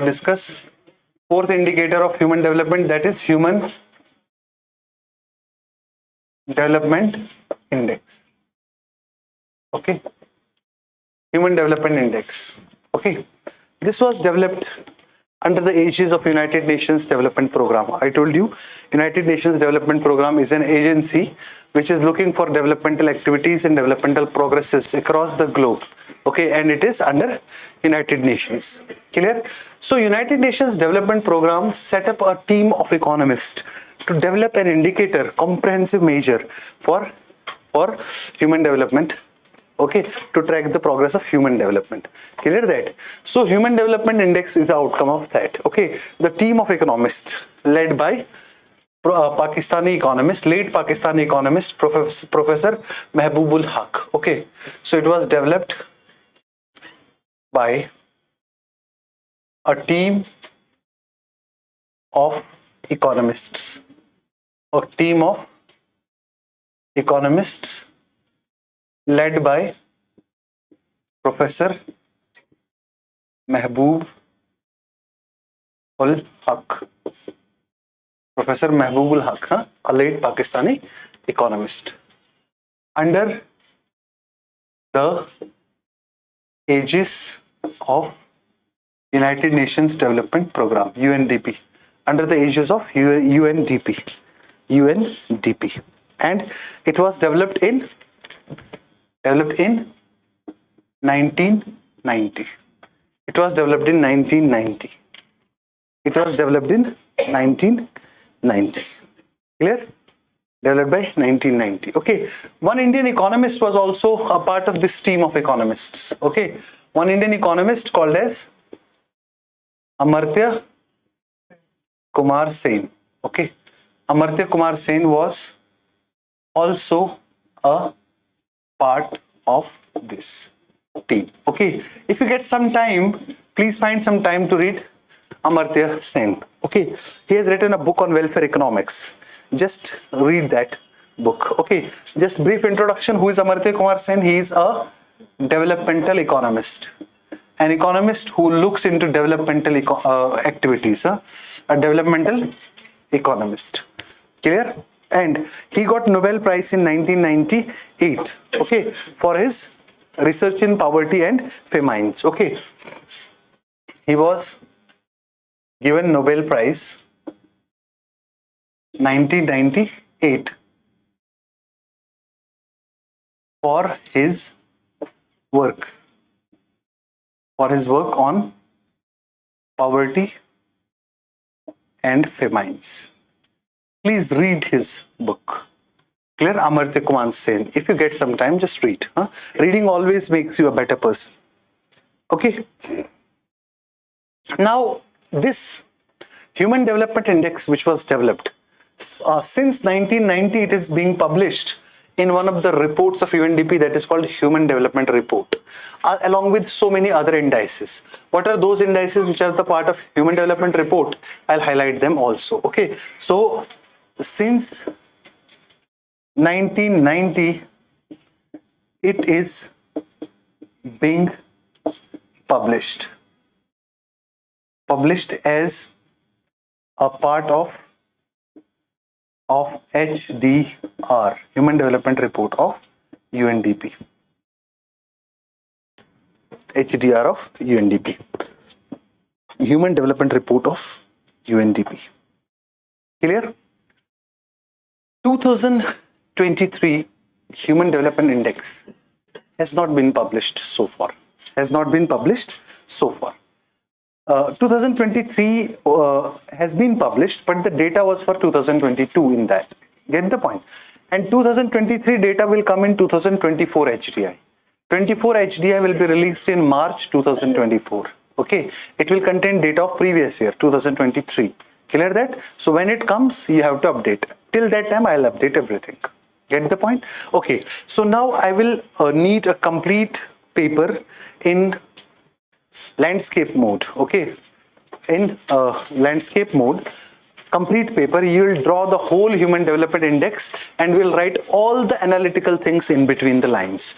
discuss fourth indicator of human development, that is human development index. Okay, human development index. Okay, this was developed under the aegis of United Nations Development Program. I told you, United Nations Development Program is an agency which is looking for developmental activities and developmental progresses across the globe. Okay, and it is under United Nations. Clear? So United Nations Development Program set up a team of economists to develop an indicator, comprehensive measure for human development. Okay, to track the progress of human development. Clear that? So human development index is the outcome of that. Okay, the team of economists led by Pakistani economist, late Pakistani economist, Professor Mehboob Haq. Okay, so it was developed by a team of economists, led by Professor Mehboob ul Haq. Professor Mehboob ul Haq, a late Pakistani economist, under the aegis of United Nations Development Program, UNDP, under the aegis of UNDP, and it was developed in 1990. It was developed in 1990. Clear? Developed by 1990. Okay. One Indian economist was also a part of this team of economists. Okay. One Indian economist called as Amartya Kumar Sen. Okay. Amartya Kumar Sen was also a part of this team. Okay, if you get some time, please find some time to read Amartya Sen. Okay, he has written a book on welfare economics. Just read that book. Okay, just brief introduction. Who is Amartya Kumar Sen? He is a developmental economist, an economist who looks into developmental activities. A developmental economist. Clear? And he got Nobel Prize in 1998, okay, for his research in poverty and famines. Okay, he was given Nobel Prize 1998 for his work on poverty and famines. Please read his book. Clear? Amartya Kumar Sen. If you get some time, just read. Reading always makes you a better person. Okay. Now, this Human Development Index, which was developed since 1990, it is being published in one of the reports of UNDP, that is called Human Development Report, along with so many other indices. What are those indices which are the part of Human Development Report? I'll highlight them also. Okay. So, since 1990, it is being published as a part of HDR, Human Development Report of UNDP. HDR of UNDP, Human Development Report of UNDP. Clear? 2023 Human Development Index has not been published so far. 2023 has been published, but the data was for 2022 in that. Get the point? And 2023 data will come in 2024 HDI. 24 HDI will be released in March 2024. Okay, it will contain data of previous year 2023. Clear that? So when it comes, you have to update. Till that time, I'll update everything. Get the point? Okay. So now I will need a complete paper in landscape mode. Okay. In landscape mode, complete paper, you will draw the whole Human Development Index and will write all the analytical things in between the lines.